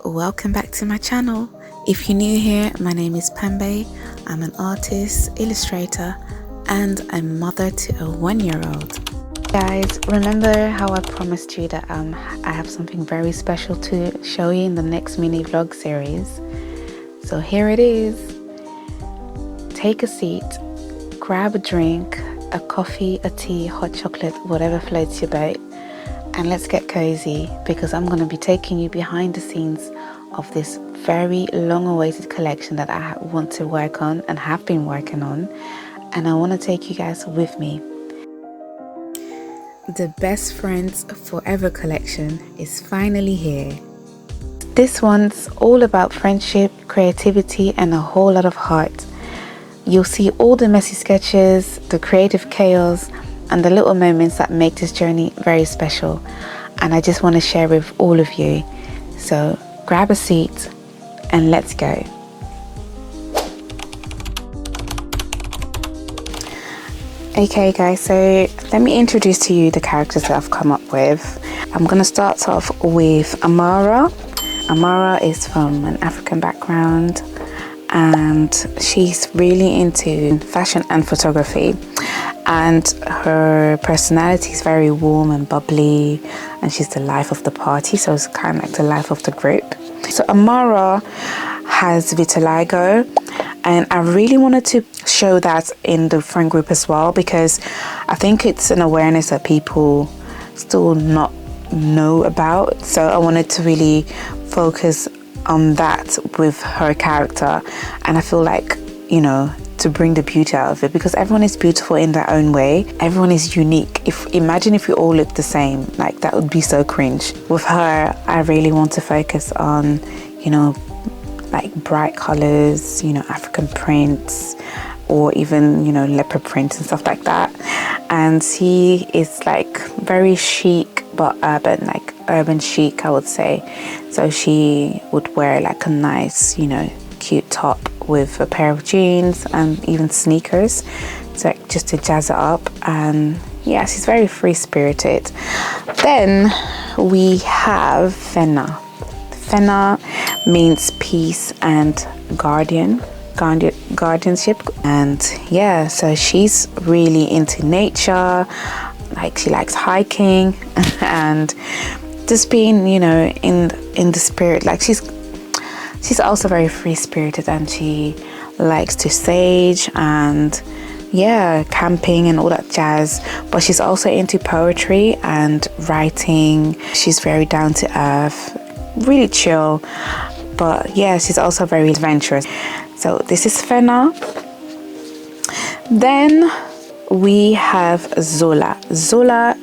Welcome back to my channel. If you're new here, my name is Pambe. I'm an artist, illustrator, and a mother to a 1-year-old. Guys, remember how I promised you that I have something very special to show you in the next mini vlog series? So here it is. Take a seat, grab a drink, a coffee, a tea, hot chocolate, whatever floats your boat, and let's get cozy, because I'm going to be taking you behind the scenes of this very long-awaited collection that I want to work on and have been working on, and I want to take you guys with me. The Best Friends Forever collection is finally here. This one's all about friendship, creativity, and a whole lot of heart. You'll see all the messy sketches, the creative chaos, and the little moments that make this journey very special, and I just want to share with all of you. So grab a seat and let's go. Okay guys, so let me introduce to you the characters that I've come up with. I'm going to start off with Amara. Amara is from an African background and she's really into fashion and photography, and her personality is very warm and bubbly, and she's the life of the party, so it's kind of like the life of the group. So Amara has vitiligo, and I really wanted to show that in the friend group as well, because I think it's an awareness that people still not know about. So I wanted to really focus on that with her character, and I feel like, you know, to bring the beauty out of it, because everyone is beautiful in their own way. Everyone is unique. Imagine if we all looked the same, like that would be so cringe. With her, I really want to focus on, you know, like bright colors, you know, African prints, or even, you know, leopard prints and stuff like that. And she is like very chic but urban, like urban chic, I would say. So she would wear like a nice, you know, cute top with a pair of jeans and even sneakers, so like just to jazz it up. And yeah, she's very free-spirited. Then we have Fenna. Fenna means peace and guardianship, and yeah, so she's really into nature, like she likes hiking and just being, you know, in the spirit. Like she's also very free-spirited, and she likes to sage and yeah, camping and all that jazz. But she's also into poetry and writing. She's very down to earth, really chill, but yeah, she's also very adventurous. So this is Fenna. Then we have Zola. Zola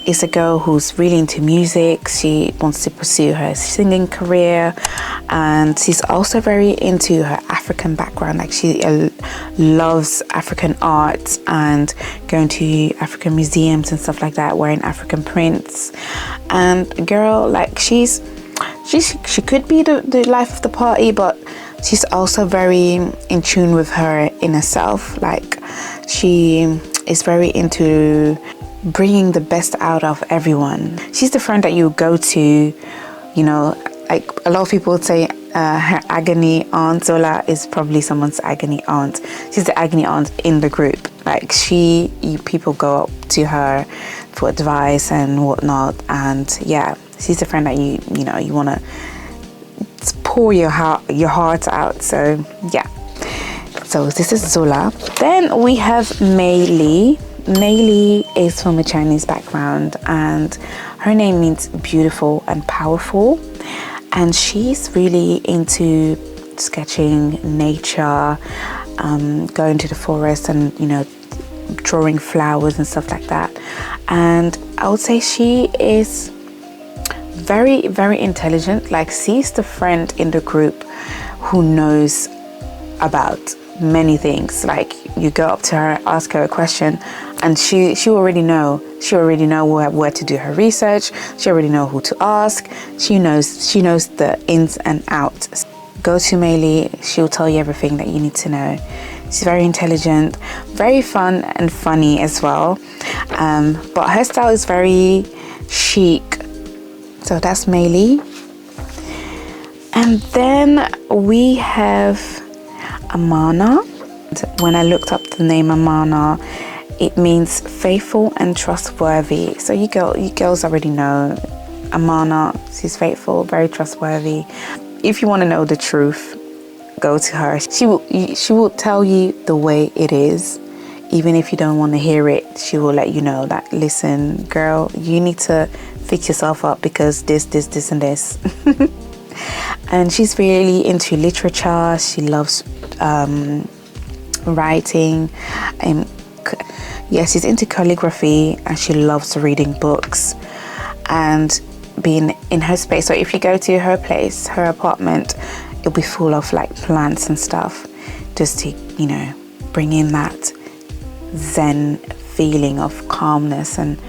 is a girl who's really into music. She wants to pursue her singing career, and she's also very into her African background. Like she loves African art and going to African museums and stuff like that, wearing African prints. And girl, like she could be the life of the party, but she's also very in tune with her inner self. Like she is very into bringing the best out of everyone. She's the friend that you go to, you know, like a lot of people would say her agony aunt. Zola is probably someone's agony aunt. She's the agony aunt in the group. Like people go up to her for advice and whatnot, and yeah, she's the friend that you know you want to pour your heart out. So yeah, so this is Zola. Then we have Mei Li. Mei Li is from a Chinese background, and her name means beautiful and powerful, and she's really into sketching nature, going to the forest and, you know, drawing flowers and stuff like that. And I would say she is very, very intelligent. Like she's the friend in the group who knows about many things. Like you go up to her, ask her a question, and she already know where to do her research. She already know who to ask. She knows the ins and outs. Go to Mei Li, she'll tell you everything that you need to know. She's very intelligent, very fun and funny as well, but her style is very chic. So that's Mei Li. And then we have Amana. When I looked up the name Amana, it means faithful and trustworthy. So you girls already know Amana. She's faithful, very trustworthy. If you want to know the truth, go to her. She will tell you the way it is. Even if you don't want to hear it, she will let you know that, listen, girl, you need to fix yourself up because this, and this. And she's really into literature. She loves writing, and she's into calligraphy, and she loves reading books and being in her space. So if you go to her place, her apartment, it'll be full of like plants and stuff, just to, you know, bring in that zen feeling of calmness and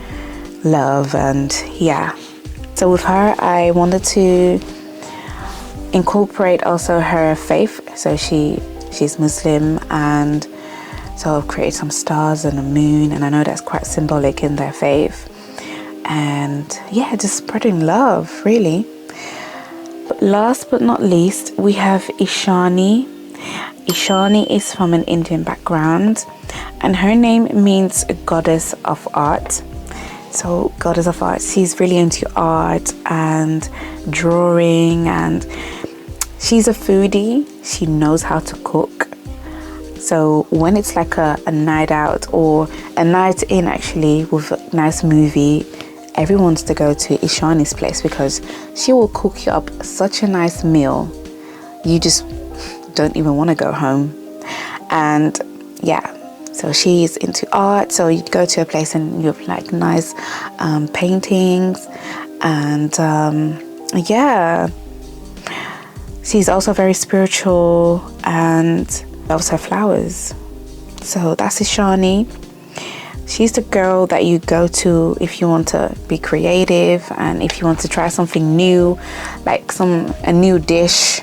love. And yeah, so with her, I wanted to incorporate also her faith. So she's Muslim, and so I've created some stars and a moon, and I know that's quite symbolic in their faith. And yeah, just spreading love, really. But last but not least, we have Ishani. Ishani is from an Indian background, and her name means goddess of art. So goddess of art, she's really into art and drawing, and she's a foodie. She knows how to cook. So when it's like a night out or a night in, actually, with a nice movie, everyone wants to go to Ishani's place because she will cook you up such a nice meal. You just don't even want to go home. And yeah, so she's into art. So you go to a place and you have like nice paintings, and yeah, she's also very spiritual and loves her flowers. So that's Ishani. She's the girl that you go to if you want to be creative and if you want to try something new, like a new dish.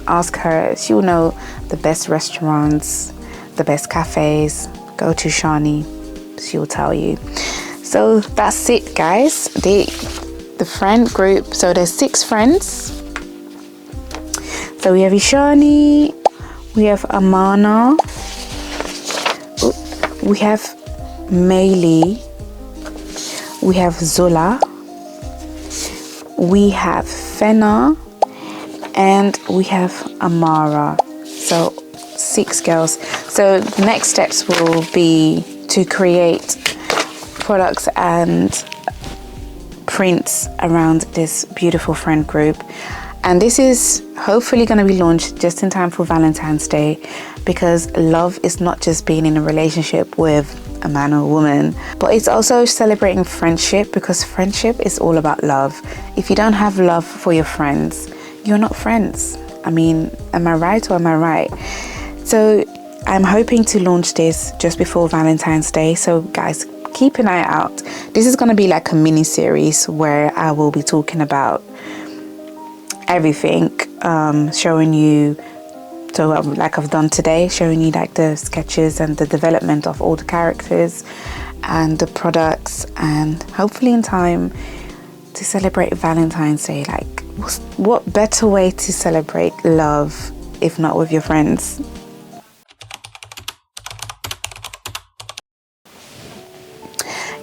Ask her. She will know the best restaurants, the best cafes. Go to Shani. She will tell you. So that's it, guys. The friend group. So there's 6 friends. So we have Ishani, we have Amana, we have Meili, we have Zola, we have Fena, and we have Amara. So 6 girls. So the next steps will be to create products and prints around this beautiful friend group. And this is hopefully going to be launched just in time for Valentine's Day, because love is not just being in a relationship with a man or a woman, but it's also celebrating friendship, because friendship is all about love. If you don't have love for your friends, you're not friends. I mean, am I right or am I right? So I'm hoping to launch this just before Valentine's Day. So guys, keep an eye out. This is going to be like a mini series where I will be talking about everything, showing you, so like I've done today, showing you like the sketches and the development of all the characters and the products, and hopefully in time to celebrate Valentine's Day. Like, what better way to celebrate love if not with your friends?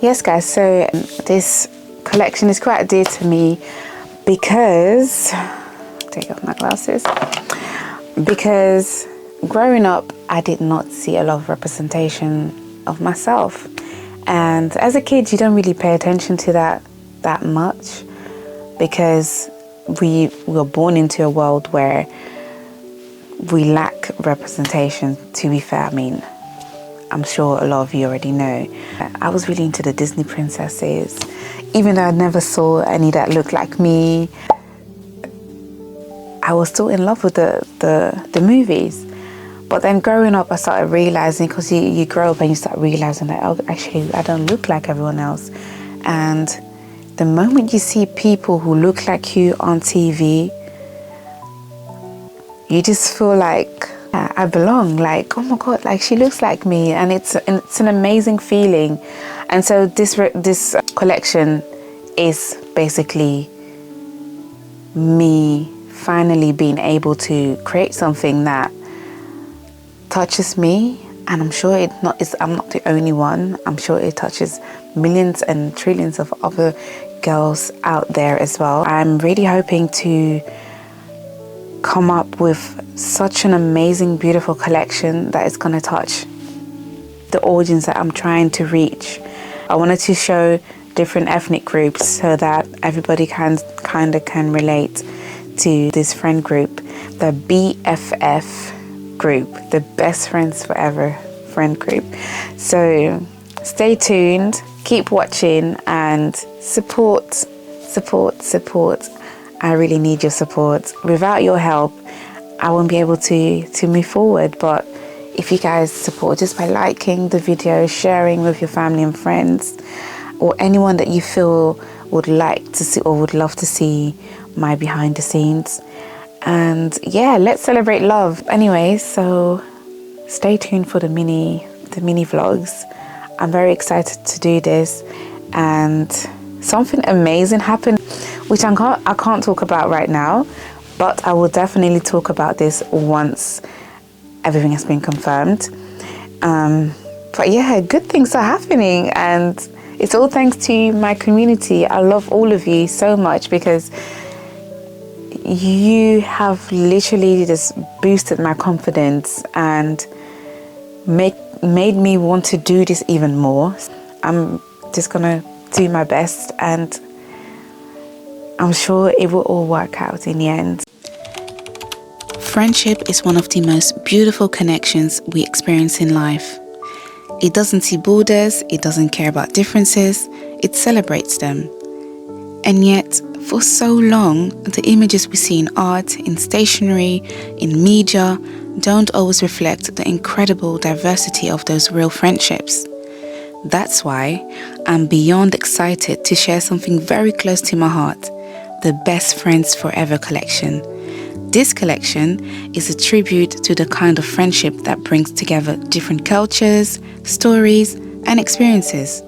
Yes guys, so this collection is quite dear to me because, take off my glasses, because growing up I did not see a lot of representation of myself, and as a kid you don't really pay attention to that much, because we were born into a world where we lack representation, to be fair. I mean, I'm sure a lot of you already know. I was really into the Disney princesses, even though I never saw any that looked like me. I was still in love with the movies. But then growing up, I started realizing, because you grow up and you start realizing that, oh, actually, I don't look like everyone else. And the moment you see people who look like you on TV, you just feel like, I belong. Like, oh my God, like she looks like me. And it's an amazing feeling. And so this collection is basically me finally being able to create something that touches me, and I'm sure I'm not the only one. I'm sure it touches millions and trillions of other girls out there as well. I'm really hoping to come up with such an amazing, beautiful collection that is going to touch the audience that I'm trying to reach. I wanted to show different ethnic groups so that everybody can relate to this friend group, the BFF group, the Best Friends Forever friend group. So stay tuned, keep watching, and support. I really need your support. Without your help, I won't be able to move forward. But if you guys support just by liking the video, sharing with your family and friends, or anyone that you feel would like to see or would love to see my behind the scenes. And yeah, let's celebrate love. Anyway, so stay tuned for the mini vlogs. I'm very excited to do this, and something amazing happened, which I can't talk about right now, but I will definitely talk about this once everything has been confirmed. But yeah, good things are happening, and it's all thanks to my community. I love all of you so much because you have literally just boosted my confidence and made me want to do this even more. I'm just gonna do my best, and I'm sure it will all work out in the end. Friendship is one of the most beautiful connections we experience in life. It doesn't see borders, it doesn't care about differences, it celebrates them. And yet, for so long, the images we see in art, in stationery, in media, don't always reflect the incredible diversity of those real friendships. That's why I'm beyond excited to share something very close to my heart, the Best Friends Forever collection. This collection is a tribute to the kind of friendship that brings together different cultures, stories, and experiences.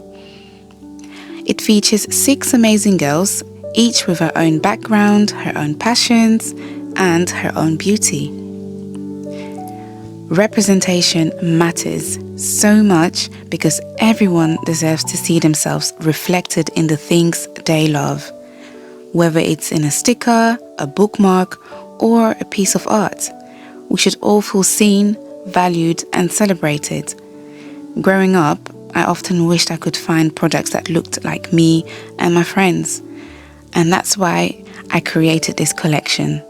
It features 6 amazing girls, each with her own background, her own passions, and her own beauty. Representation matters so much because everyone deserves to see themselves reflected in the things they love, whether it's in a sticker, a bookmark, or a piece of art. We should all feel seen, valued, and celebrated. Growing up, I often wished I could find products that looked like me and my friends, and that's why I created this collection.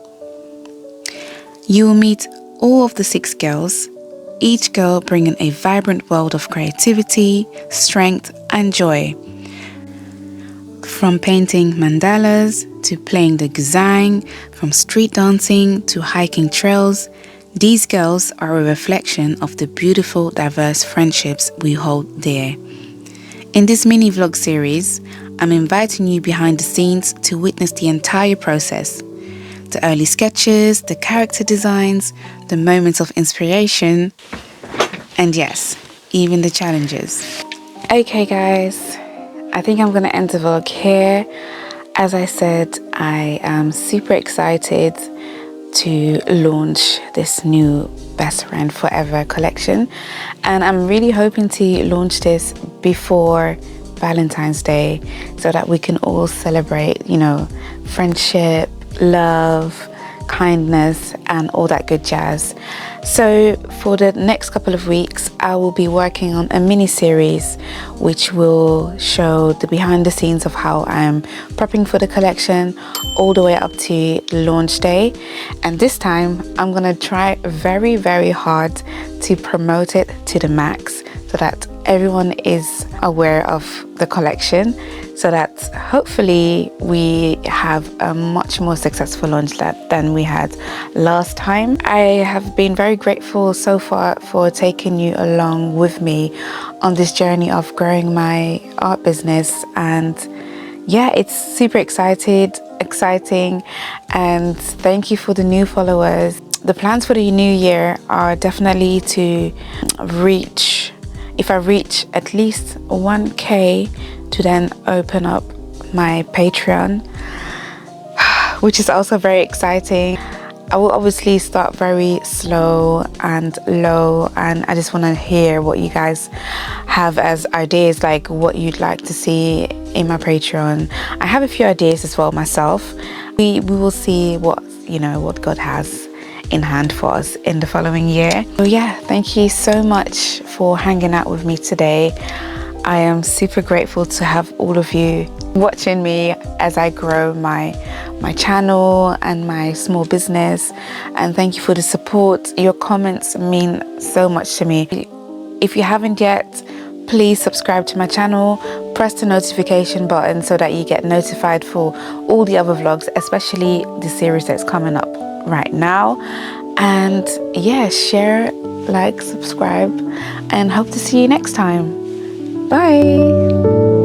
You will meet all of the 6 girls, each girl bringing a vibrant world of creativity, strength, and joy. From painting mandalas to playing the guzheng, from street dancing to hiking trails, these girls are a reflection of the beautiful, diverse friendships we hold dear. In this mini vlog series, I'm inviting you behind the scenes to witness the entire process. The early sketches, the character designs, the moments of inspiration, and yes, even the challenges. Okay guys, I think I'm gonna end the vlog here. As I said, I am super excited to launch this new Best Friend Forever collection, and I'm really hoping to launch this before Valentine's Day so that we can all celebrate, friendship, love, kindness, and all that good jazz. So for the next couple of weeks, I will be working on a mini series which will show the behind the scenes of how I'm prepping for the collection all the way up to launch day. And this time I'm gonna try very, very hard to promote it to the max so that everyone is aware of the collection, so that hopefully we have a much more successful launch than we had last time. I have been very grateful so far for taking you along with me on this journey of growing my art business, and yeah, it's super exciting, and thank you for the new followers. The plans for the new year are definitely to reach, if I reach at least 1K, to then open up my Patreon, which is also very exciting. I will obviously start very slow and low, and I just want to hear what you guys have as ideas, like what you'd like to see in my Patreon. I have a few ideas as well myself. We will see what, you know, what God has in hand for us in the following year. So yeah, thank you so much for hanging out with me today. I am super grateful to have all of you watching me as I grow my channel and my small business, and thank you for the support. Your comments mean so much to me. If you haven't yet, please subscribe to my channel, press the notification button so that you get notified for all the other vlogs, especially the series that's coming up right now. And yeah, share, like, subscribe, and hope to see you next time. Bye.